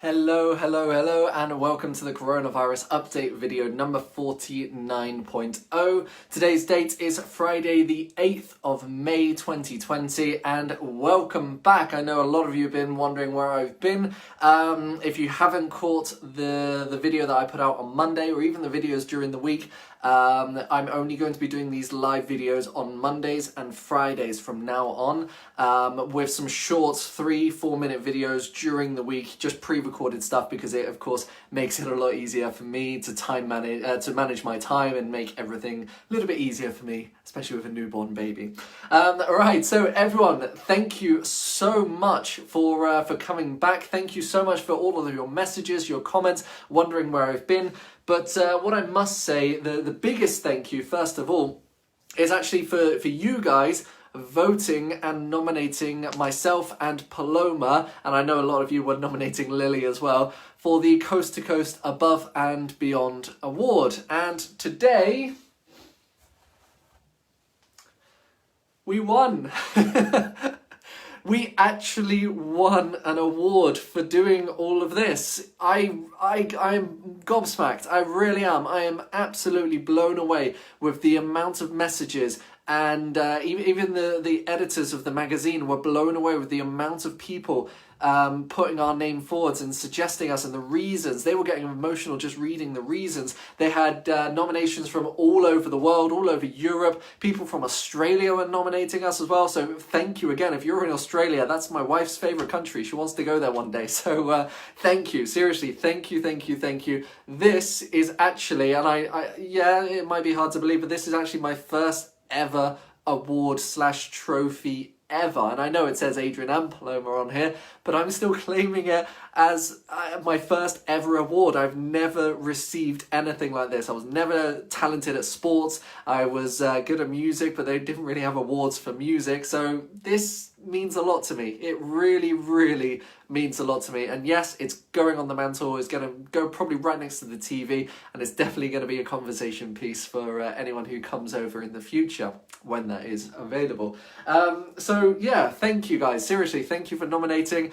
Hello, and welcome to the coronavirus update video number 49.0. Today's date is Friday the 8th of May 2020, and welcome back. I know a lot of you have been wondering where I've been. If you haven't caught the video that I put out on Monday, or even the videos during the week, I'm only going to be doing these live videos on Mondays and Fridays from now on, with some short 3-4 minute videos during the week, just pre-recorded stuff, because it of course makes it a lot easier for me to manage my time and make everything a little bit easier for me, especially with a newborn baby. Right, so everyone, thank you so much for coming back. Thank you so much for all of your messages, your comments, wondering where I've been. But what I must say, the biggest thank you, first of all, is actually for you guys voting and nominating myself and Paloma, and I know a lot of you were nominating Lily as well, for the Coast to Coast Above and Beyond Award. And today, we won. We actually won an award for doing all of this. I'm gobsmacked. I really am. I am absolutely blown away with the amount of messages, and even the editors of the magazine were blown away with the amount of people putting our name forwards and suggesting us and the reasons. They were getting emotional just reading the reasons. They had nominations from all over the world, all over Europe. People from Australia were nominating us as well. So thank you again. If you're in Australia, that's my wife's favourite country. She wants to go there one day. So thank you. Seriously, thank you. This is actually, and yeah, it might be hard to believe, but this is actually my first ever award/trophy ever. And I know it says Adrian and Paloma on here, but I'm still claiming it as my first ever award. I've never received anything like this. I was never talented at sports. I was good at music, but they didn't really have awards for music. So this means a lot to me. It really means a lot to me. And yes, it's going on the mantle. It's going to go probably right next to the TV, and it's definitely going to be a conversation piece for anyone who comes over in the future when that is available. So yeah, thank you guys. Seriously, thank you for nominating.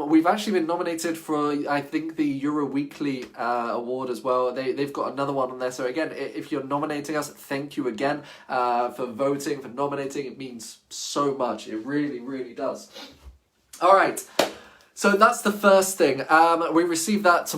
We've actually been nominated for, I think, the Euro Weekly award as well. They've got another one on there. So again, if you're nominating us, thank you again for voting, for nominating. It means so much. It really does. All right. So that's the first thing. We received that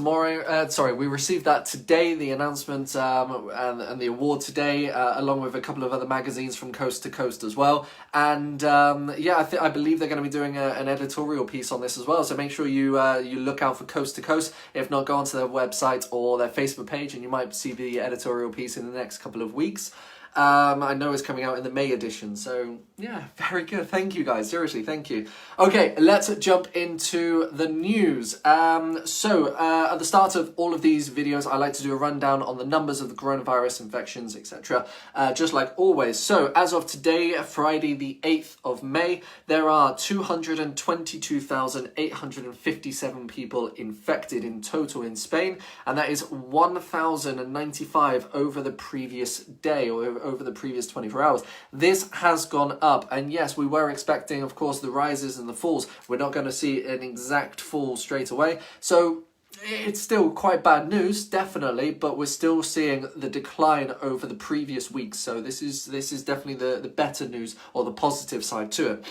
we received that today, the announcement and the award today, along with a couple of other magazines from Coast to Coast as well. And yeah, I believe they're going to be doing an editorial piece on this as well. So make sure you look out for Coast to Coast. If not, go onto their website or their Facebook page, and you might see the editorial piece in the next couple of weeks. I know it's coming out in the May edition, so yeah, very good. Thank you guys, seriously, thank you. Okay, let's jump into the news. So at the start of all of these videos, I like to do a rundown on the numbers of the coronavirus infections, etc., just like always. So as of today, Friday the 8th of May, there are 222,857 people infected in total in Spain, and that is 1,095 over the previous day, or over the previous 24 hours. This has gone up, and yes, we were expecting, of course, the rises and the falls. We're not going to see an exact fall straight away, so it's still quite bad news, definitely, but we're still seeing the decline over the previous weeks. So this is definitely the better news, or the positive side to it.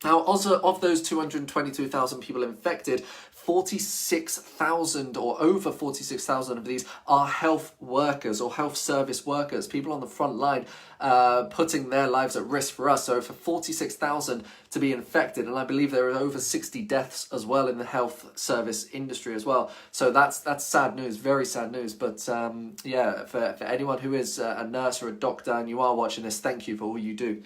Now, also, of those 222,000 people infected, 46,000 or over 46,000 of these are health workers or health service workers, people on the front line putting their lives at risk for us. So for 46,000 to be infected, and I believe there are over 60 deaths as well in the health service industry as well. So that's sad news, very sad news. But yeah, for anyone who is a nurse or a doctor and you are watching this, thank you for all you do.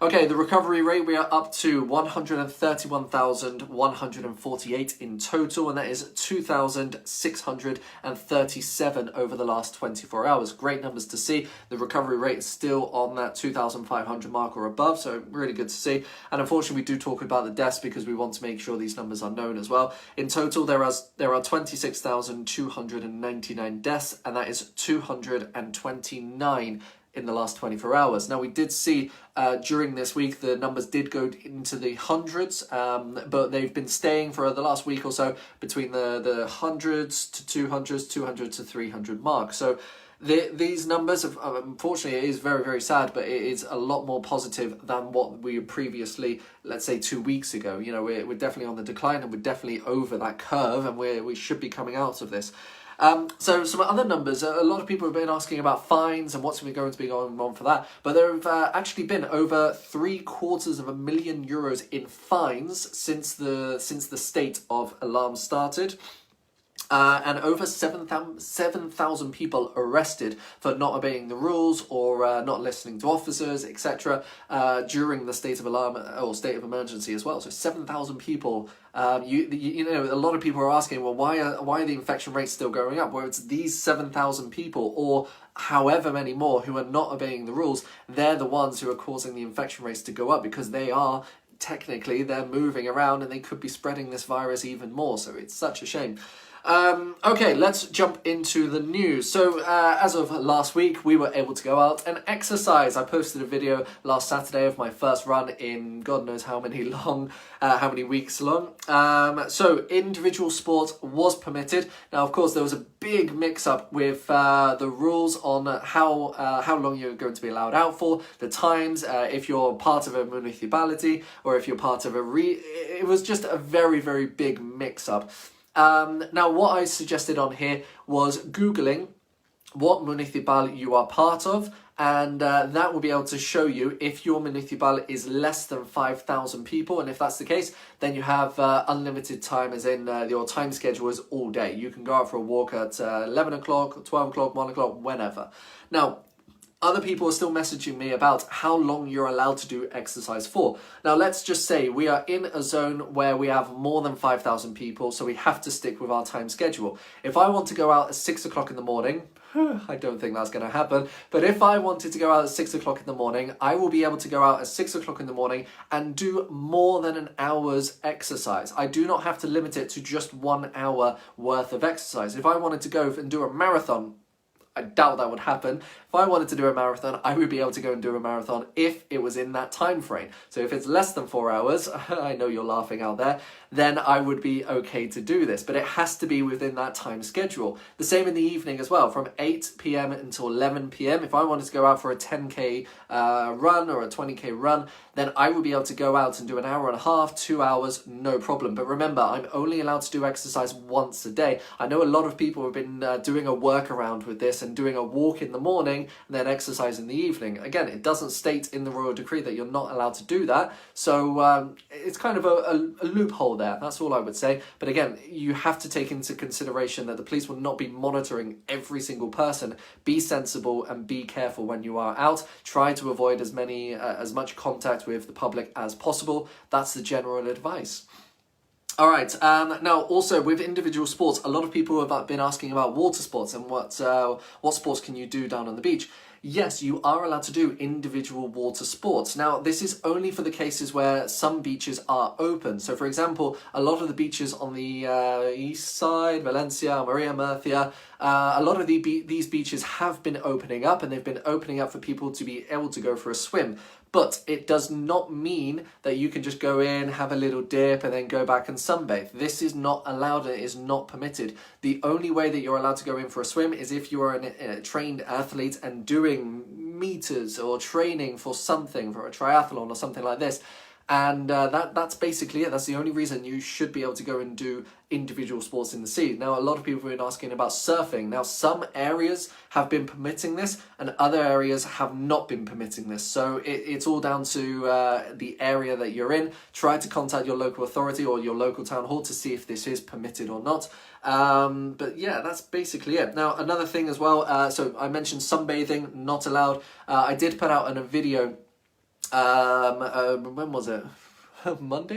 Okay, the recovery rate, we are up to 131,148 in total, and that is 2,637 over the last 24 hours. Great numbers to see. The recovery rate is still on that 2,500 mark or above, so really good to see. And unfortunately, we do talk about the deaths because we want to make sure these numbers are known as well. In total, there are 26,299 deaths, and that is 229 in the last 24 hours. Now, we did see during this week the numbers did go into the hundreds, but they've been staying for the last week or so between the hundreds to 200s, 200 to 300 mark. So these numbers, unfortunately, it is very, very sad, but it is a lot more positive than what we were previously, let's say 2 weeks ago. You know, we're definitely on the decline, and we're definitely over that curve, and we should be coming out of this. So some other numbers, a lot of people have been asking about fines and what's going to be going on for that, but there have actually been over €750,000 in fines since the state of alarm started. And over 7,000 people arrested for not obeying the rules or not listening to officers, etc. During the state of alarm or state of emergency as well. So 7,000 people. You know, a lot of people are asking, well, why are the infection rates still going up? Well, it's these 7,000 people or however many more who are not obeying the rules. They're the ones who are causing the infection rates to go up, because they are technically, they're moving around and they could be spreading this virus even more. So it's such a shame. Okay, let's jump into the news. So, as of last week, we were able to go out and exercise. I posted a video last Saturday of my first run in God knows how many weeks long. So, individual sport was permitted. Now, of course, there was a big mix-up with the rules on how long you're going to be allowed out for, the times, if you're part of a municipality or if you're part of it was just a very, very big mix-up. Now, what I suggested on here was Googling what municipal you are part of, and that will be able to show you if your municipal is less than 5,000 people, and if that's the case, then you have unlimited time, as in your time schedule is all day. You can go out for a walk at 11 o'clock, 12 o'clock, 1 o'clock, whenever. Now, other people are still messaging me about how long you're allowed to do exercise for. Now, let's just say we are in a zone where we have more than 5,000 people, so we have to stick with our time schedule. If I want to go out at 6 o'clock in the morning, I don't think that's going to happen, but if I wanted to go out at 6 o'clock in the morning, I will be able to go out at 6 o'clock in the morning and do more than an hour's exercise. I do not have to limit it to just 1 hour worth of exercise. If I wanted to go and do a marathon, I doubt that would happen. If I wanted to do a marathon, I would be able to go and do a marathon if it was in that time frame. So if it's less than 4 hours, I know you're laughing out there, then I would be okay to do this. But it has to be within that time schedule. The same in the evening as well, from 8 p.m. until 11 p.m. If I wanted to go out for a 10k run or a 20k run, then I would be able to go out and do an hour and a half, 2 hours, no problem. But remember, I'm only allowed to do exercise once a day. I know a lot of people have been doing a workaround with this and doing a walk in the morning and then exercise in the evening. Again, it doesn't state in the royal decree that you're not allowed to do that. So it's kind of a loophole there. That's all I would say. But again, you have to take into consideration that the police will not be monitoring every single person. Be sensible and be careful when you are out. Try to avoid as much contact with the public as possible. That's the general advice. All right, now also with individual sports, a lot of people have been asking about water sports and what sports can you do down on the beach. Yes, you are allowed to do individual water sports. Now, this is only for the cases where some beaches are open. So, for example, a lot of the beaches on the east side, Valencia, Maria, Murcia, a lot of these beaches have been opening up, and they've been opening up for people to be able to go for a swim. But it does not mean that you can just go in, have a little dip, and then go back and sunbathe. This is not allowed and it is not permitted. The only way that you're allowed to go in for a swim is if you are a trained athlete and doing meters or training for something, for a triathlon or something like this. And that's basically it. That's the only reason you should be able to go and do individual sports in the sea. Now, a lot of people have been asking about surfing. Now, some areas have been permitting this and other areas have not been permitting this. So it's all down to the area that you're in. Try to contact your local authority or your local town hall to see if this is permitted or not. But yeah, that's basically it. Now, another thing as well, so I mentioned sunbathing, not allowed. I did put out a video when was it?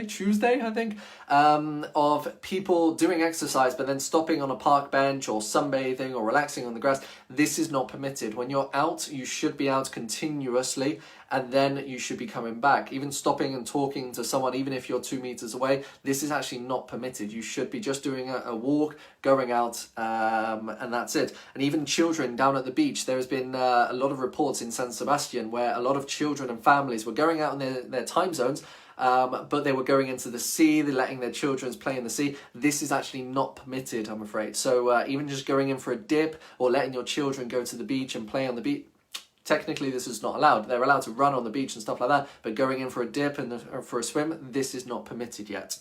Tuesday, I think, of people doing exercise but then stopping on a park bench or sunbathing or relaxing on the grass. This is not permitted. When you're out, you should be out continuously, and then you should be coming back. Even stopping and talking to someone, even if you're 2 meters away, this is actually not permitted. You should be just doing a walk, going out, and that's it. And even children down at the beach, there has been a lot of reports in San Sebastian where a lot of children and families were going out in their time zones, but they were going into the sea, they're letting their children play in the sea. This is actually not permitted, I'm afraid. So even just going in for a dip or letting your children go to the beach and play on the beach, technically this is not allowed. They're allowed to run on the beach and stuff like that, but going in for a dip and for a swim, this is not permitted yet.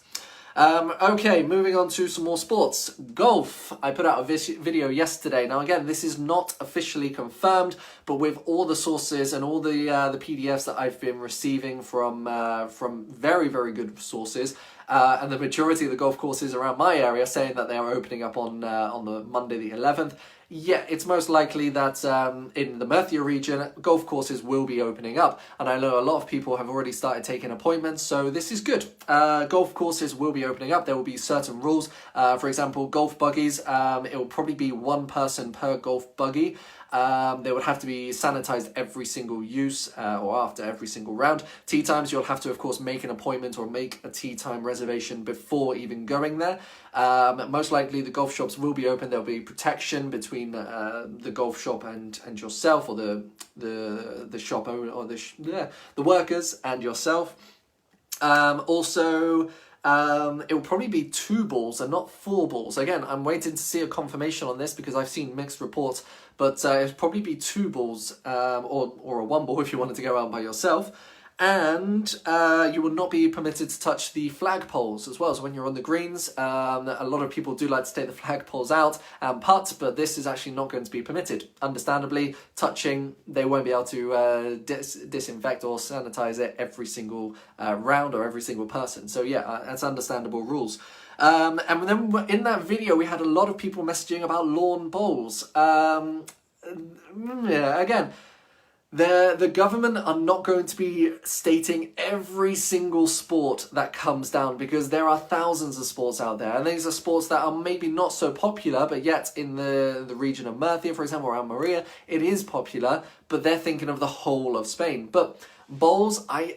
Okay, moving on to some more sports. Golf. I put out a video yesterday. Now again, this is not officially confirmed, but with all the sources and all the PDFs that I've been receiving from very, very good sources, and the majority of the golf courses around my area saying that they are opening up on the Monday the 11th. Yeah, it's most likely that in the Murcia region, golf courses will be opening up. And I know a lot of people have already started taking appointments, so this is good. Golf courses will be opening up. There will be certain rules. For example, golf buggies, it will probably be one person per golf buggy. They would have to be sanitized every single use or after every single round. Tee times, you'll have to, of course, make an appointment or make a tee time reservation before even going there. Most likely, the golf shops will be open. There'll be protection between the golf shop and yourself, or the shop owner, or the workers and yourself. Also, it will probably be 2 balls and not 4 balls. Again, I'm waiting to see a confirmation on this because I've seen mixed reports, but it'll probably be 2 balls or a 1 ball if you wanted to go out by yourself. And you will not be permitted to touch the flagpoles as well. So when you're on the greens, a lot of people do like to take the flagpoles out and putt, but this is actually not going to be permitted. Understandably, touching, they won't be able to disinfect or sanitize it every single round or every single person. So yeah, that's understandable rules. And then in that video, we had a lot of people messaging about lawn bowls. Yeah, again, the government are not going to be stating every single sport that comes down, because there are thousands of sports out there, and these are sports that are maybe not so popular, but yet in the region of Murcia, for example, around Maria, it is popular, but they're thinking of the whole of Spain. But bowls, I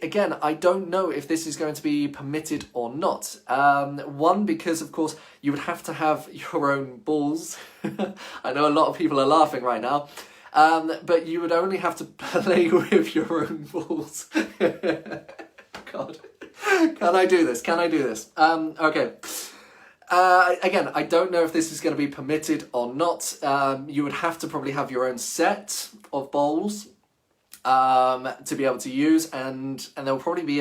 don't know if this is going to be permitted or not. One, because of course you would have to have your own balls. I know a lot of people are laughing right now. But you would only have to play with your own balls. God, can I do this? Okay. Again, I don't know if this is going to be permitted or not. You would have to probably have your own set of bowls to be able to use, and there'll probably be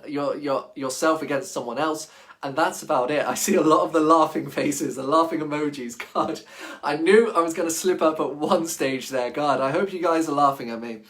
yourself against someone else. And that's about it. I see a lot of the laughing faces, the laughing emojis. God, I knew I was going to slip up at one stage there. God, I hope you guys are laughing at me.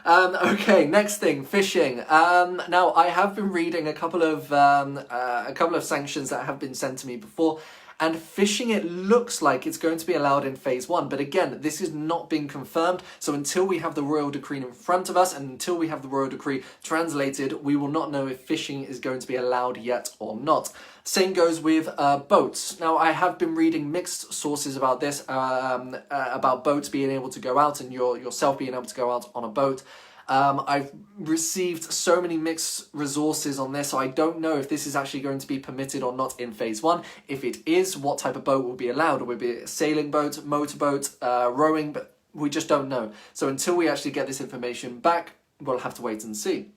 Okay, next thing, fishing. Now, I have been reading a couple of sanctions that have been sent to me before. And fishing, it looks like it's going to be allowed in phase 1. But again, this is not being confirmed. So until we have the royal decree in front of us and until we have the royal decree translated, we will not know if fishing is going to be allowed yet or not. Same goes with boats. Now, I have been reading mixed sources about this, about boats being able to go out and yourself being able to go out on a boat. I've received so many mixed resources on this, so I don't know if this is actually going to be permitted or not in phase 1. If it is, what type of boat will be allowed? Will it be a sailing boat, motorboat, rowing? But we just don't know. So until we actually get this information back, we'll have to wait and see.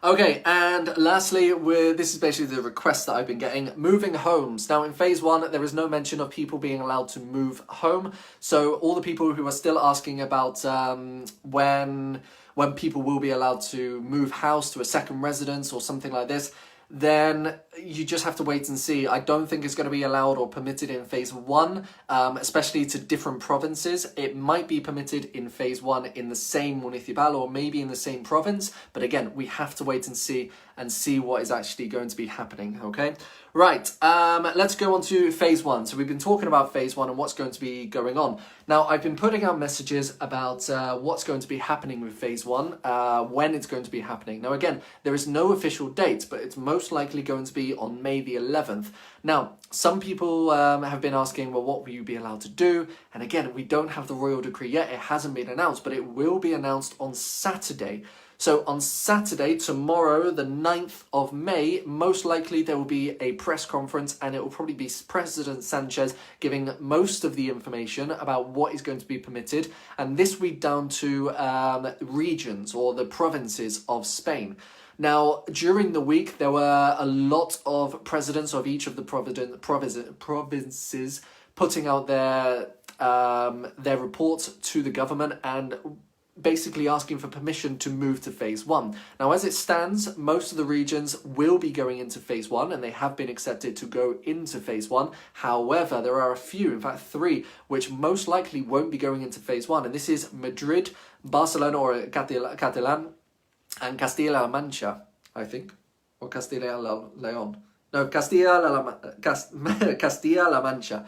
Okay, and lastly, this is basically the request that I've been getting, moving homes. Now, in phase 1, there is no mention of people being allowed to move home. So all the people who are still asking about when people will be allowed to move house to a second residence or something like this, then you just have to wait and see. I don't think it's going to be allowed or permitted in phase one, especially to different provinces. It might be permitted in phase one in the same municipal or maybe in the same province. But again, we have to wait and see what is actually going to be happening, okay? Right, let's go on to phase one. So we've been talking about phase one and what's going to be going on. Now, I've been putting out messages about what's going to be happening with phase one, when it's going to be happening. Now, again, there is no official date, but it's most likely going to be on May the 11th. Now, some people have been asking, well, what will you be allowed to do? And again, we don't have the royal decree yet. It hasn't been announced, but it will be announced on Saturday. So on Saturday, tomorrow, the 9th of May, most likely there will be a press conference and it will probably be President Sanchez giving most of the information about what is going to be permitted. And this will be down to regions or the provinces of Spain. Now, during the week, there were a lot of presidents of each of the provinces putting out their reports to the government and basically asking for permission to move to phase one. Now, as it stands, most of the regions will be going into phase one and they have been accepted to go into phase one. However, there are a few, in fact 3, which most likely won't be going into phase one. And this is Madrid, Barcelona or Catalan, and Castilla-La Mancha, I think, or Castilla-La León. No, Castilla-La Mancha.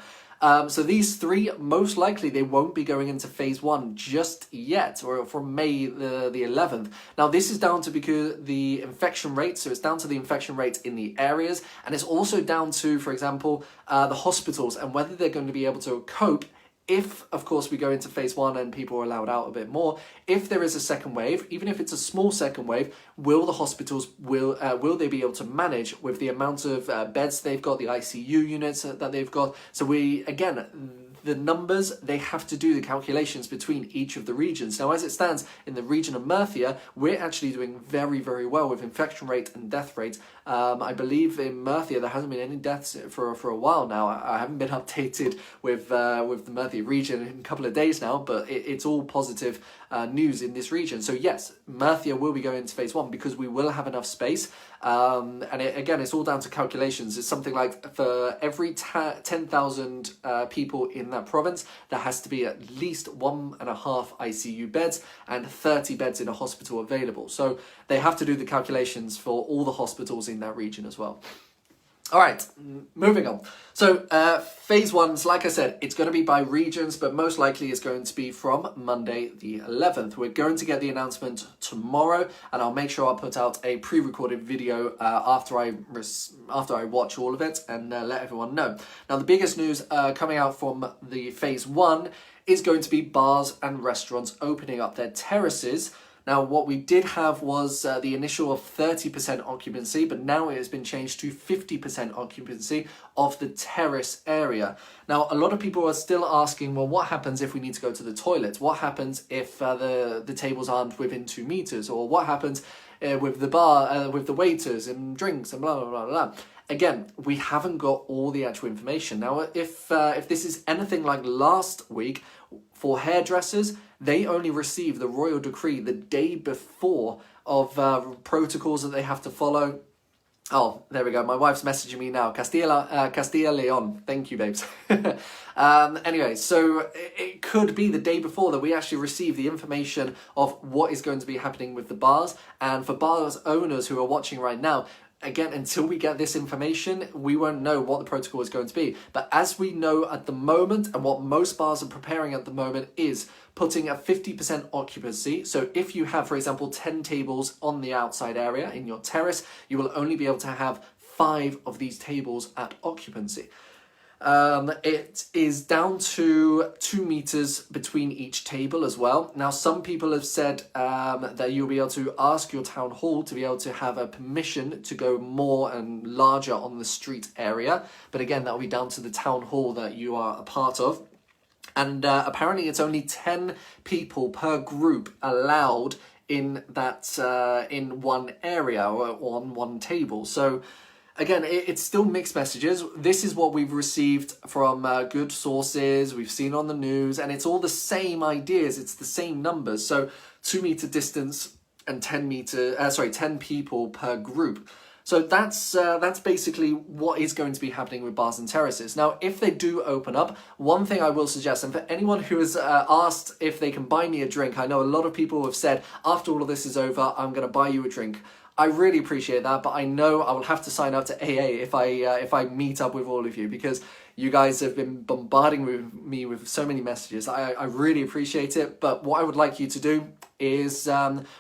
So these 3, most likely they won't be going into phase one just yet, or from May the 11th. Now, this is down to because the infection rate, so it's down to the infection rate in the areas, and it's also down to, for example, the hospitals and whether they're going to be able to cope if, of course, we go into phase one and people are allowed out a bit more. If there is a second wave, even if it's a small second wave, will the hospitals, will they be able to manage with the amount of beds they've got, the ICU units that they've got? So the numbers, they have to do the calculations between each of the regions. Now, as it stands in the region of Murcia, we're actually doing very, very well with infection rate and death rate. I believe in Murcia there hasn't been any deaths for a while now. I haven't been updated with the Murcia region in a couple of days now, but it's all positive news in this region. So yes, Murcia will be going into phase one because we will have enough space. And again, it's all down to calculations. It's something like for every 10,000 people in that province, there has to be at least 1.5 ICU beds and 30 beds in a hospital available. So they have to do the calculations for all the hospitals in that region as well. All right, moving on. So phase one's, like I said, it's going to be by regions, but most likely it's going to be from Monday the 11th. We're going to get the announcement tomorrow, and I'll make sure I'll put out a pre-recorded video after I watch all of it and let everyone know. Now, the biggest news coming out from the phase one is going to be bars and restaurants opening up their terraces. Now, what we did have was the initial of 30% occupancy, but now it has been changed to 50% occupancy of the terrace area. Now, a lot of people are still asking, well, what happens if we need to go to the toilet? What happens if the tables aren't within 2 meters? Or what happens with the bar, with the waiters and drinks and blah, blah, blah, blah. Again, we haven't got all the actual information. Now, if this is anything like last week, for hairdressers, they only receive the royal decree the day before of protocols that they have to follow. Oh, there we go. My wife's messaging me now. Castilla León. Thank you, babes. Anyway, so it could be the day before that we actually receive the information of what is going to be happening with the bars. And for bars owners who are watching right now, again, until we get this information, we won't know what the protocol is going to be. But as we know at the moment, and what most bars are preparing at the moment, is putting a 50% occupancy. So if you have, for example, 10 tables on the outside area in your terrace, you will only be able to have 5 of these tables at occupancy. It is down to 2 meters between each table as well. Now, some people have said that you'll be able to ask your town hall to be able to have a permission to go more and larger on the street area. But again, that will be down to the town hall that you are a part of. And apparently it's only 10 people per group allowed in that in one area or on one table. So again, it's still mixed messages. This is what we've received from good sources, we've seen on the news, and it's all the same ideas, it's the same numbers. So 2 meter distance and 10 people per group. So that's basically what is going to be happening with bars and terraces. Now, if they do open up, one thing I will suggest, and for anyone who has asked if they can buy me a drink, I know a lot of people have said, after all of this is over, I'm going to buy you a drink. I really appreciate that, but I know I will have to sign up to AA if I meet up with all of you, because you guys have been bombarding me with so many messages. I really appreciate it, but what I would like you to do is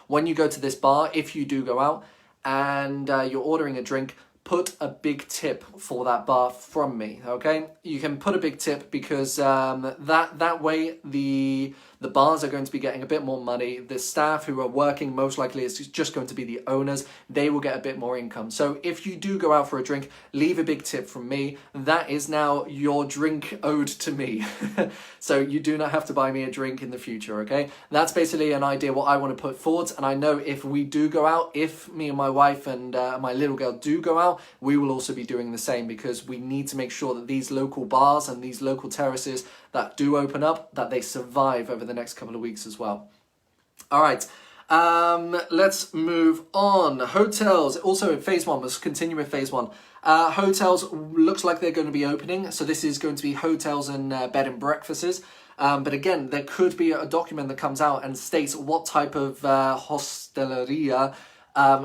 when you go to this bar, if you do go out, and you're ordering a drink, put a big tip for that bar from me, okay? You can put a big tip because that way the bars are going to be getting a bit more money. The staff who are working, most likely it's just going to be the owners. They will get a bit more income. So if you do go out for a drink, leave a big tip from me. That is now your drink owed to me. So you do not have to buy me a drink in the future, okay? That's basically an idea what I want to put forward. And I know if we do go out, if me and my wife and my little girl do go out, we will also be doing the same, because we need to make sure that these local bars and these local terraces that do open up, that they survive over the next couple of weeks as well. All right, let's move on. Hotels, also in phase one, let's continue with phase one. Hotels looks like they're going to be opening. So this is going to be hotels and bed and breakfasts. But again, there could be a document that comes out and states what type of hosteleria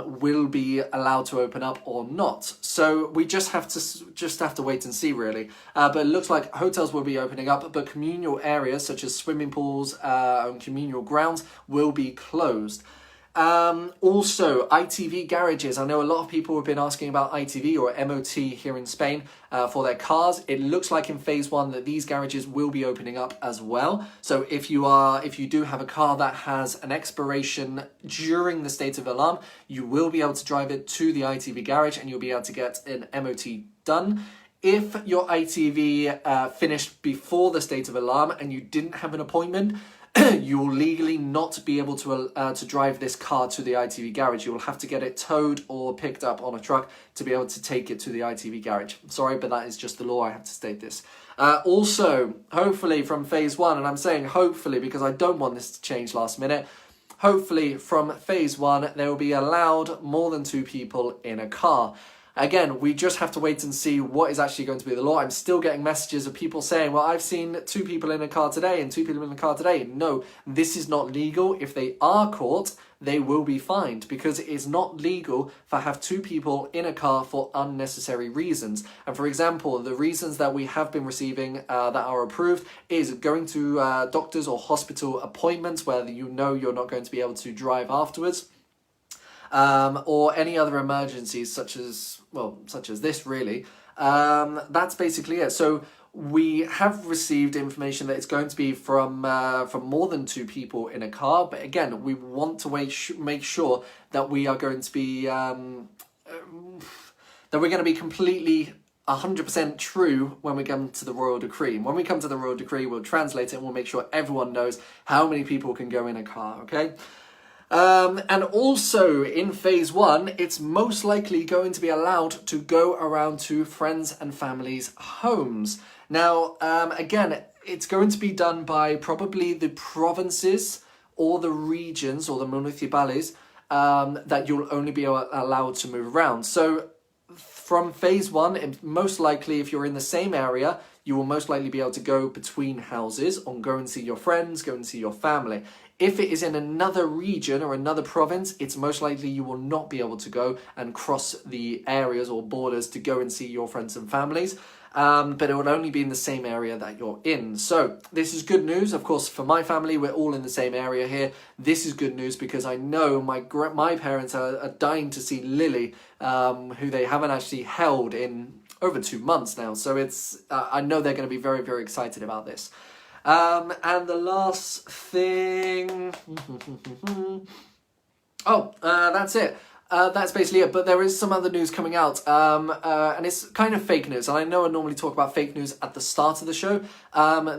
will be allowed to open up or not. So we just have to wait and see, really. But it looks like hotels will be opening up, but communal areas such as swimming pools and communal grounds will be closed. Also, ITV garages. I know a lot of people have been asking about ITV or MOT here in Spain for their cars. It looks like in phase one that these garages will be opening up as well. So if you do have a car that has an expiration during the state of alarm, you will be able to drive it to the ITV garage and you'll be able to get an MOT done. If your ITV finished before the state of alarm and you didn't have an appointment, you will legally not be able to drive this car to the ITV garage. You will have to get it towed or picked up on a truck to be able to take it to the ITV garage. Sorry, but that is just the law. I have to state this. Also, hopefully from phase one, and I'm saying hopefully because I don't want this to change last minute, hopefully from phase one, they will be allowed more than 2 people in a car. Again, we just have to wait and see what is actually going to be the law. I'm still getting messages of people saying, well, I've seen 2 people in a car today and 2 people in a car today. No, this is not legal. If they are caught, they will be fined, because it is not legal to have 2 people in a car for unnecessary reasons. And for example, the reasons that we have been receiving that are approved is going to doctors or hospital appointments where you know you're not going to be able to drive afterwards. Or any other emergencies such as this, really. That's basically it. So we have received information that it's going to be from more than 2 people in a car. But again, we want to make sure that we are going to be completely 100% true when we come to the Royal Decree. When we come to the Royal Decree, we'll translate it and we'll make sure everyone knows how many people can go in a car, okay? And also in phase one, it's most likely going to be allowed to go around to friends and families' homes. Now, again, it's going to be done by probably the provinces or the regions or the municipales that you'll only be allowed to move around. So from phase one, most likely if you're in the same area, you will most likely be able to go between houses or go and see your friends, go and see your family. If it is in another region or another province, it's most likely you will not be able to go and cross the areas or borders to go and see your friends and families. But it will only be in the same area that you're in. So this is good news. Of course, for my family, we're all in the same area here. This is good news because I know my parents are dying to see Lily, who they haven't actually held in over 2 months now. So it's I know they're going to be very, very excited about this. And the last thing... that's it. That's basically it, but there is some other news coming out, and it's kind of fake news, and I know I normally talk about fake news at the start of the show.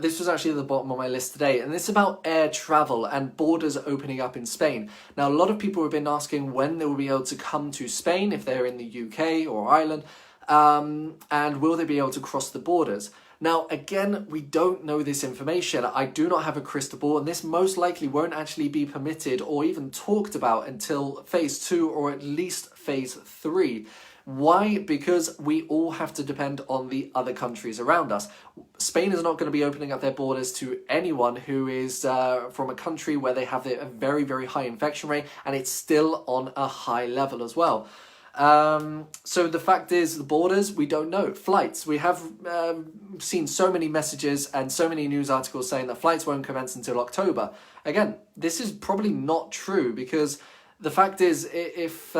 This was actually at the bottom of my list today, and it's about air travel and borders opening up in Spain. Now, a lot of people have been asking when they will be able to come to Spain, if they're in the UK or Ireland, and will they be able to cross the borders. Now, again, we don't know this information. I do not have a crystal ball, and this most likely won't actually be permitted or even talked about until phase 2 or at least phase 3. Why? Because we all have to depend on the other countries around us. Spain is not going to be opening up their borders to anyone who is from a country where they have a very, very high infection rate, and it's still on a high level as well. So the fact is, the borders, we don't know. Flights, we have seen so many messages and so many news articles saying that flights won't commence until October. Again, this is probably not true, because the fact is, if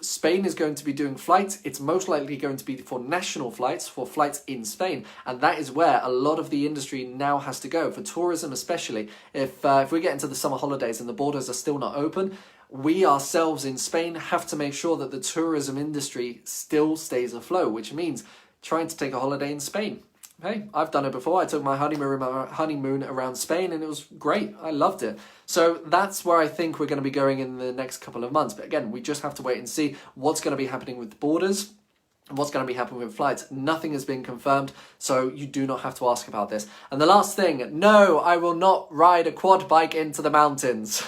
Spain is going to be doing flights, it's most likely going to be for national flights, for flights in Spain. And that is where a lot of the industry now has to go, for tourism especially. If we get into the summer holidays and the borders are still not open, we ourselves in Spain have to make sure that the tourism industry still stays afloat, which means trying to take a holiday in Spain. Hey, I've done it before. I took my honeymoon around Spain and it was great. I loved it. So that's where I think we're going to be going in the next couple of months. But again, we just have to wait and see what's going to be happening with the borders, what's going to be happening with flights. Nothing has been confirmed, so you do not have to ask about this. And the last thing, no, I will not ride a quad bike into the mountains.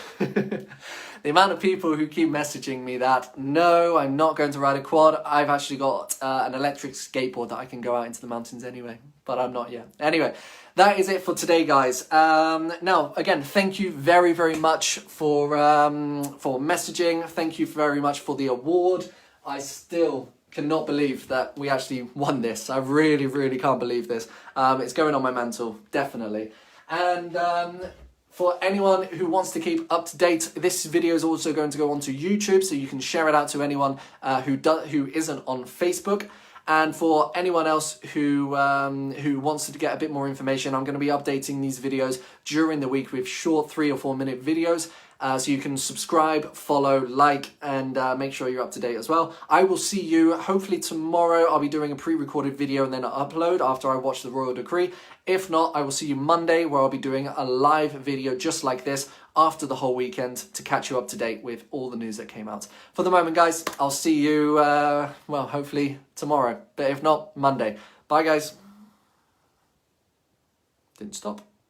The amount of people who keep messaging me that, no, I'm not going to ride a quad. I've actually got an electric skateboard that I can go out into the mountains anyway, but I'm not yet. Anyway, that is it for today, guys. Now, again, thank you very, very much for messaging. Thank you very much for the award. I still cannot believe that we actually won this. I really, really can't believe this. It's going on my mantle, definitely. And for anyone who wants to keep up to date, this video is also going to go onto YouTube, so you can share it out to anyone who isn't on Facebook. And for anyone else who wants to get a bit more information, I'm going to be updating these videos during the week with short 3 or 4 minute videos. So you can subscribe, follow, like, and make sure you're up to date as well. I will see you hopefully tomorrow. I'll be doing a pre-recorded video and then an upload after I watch the Royal Decree. If not, I will see you Monday, where I'll be doing a live video just like this after the whole weekend to catch you up to date with all the news that came out. For the moment, guys, I'll see you, well, hopefully tomorrow. But if not, Monday. Bye, guys. Didn't stop.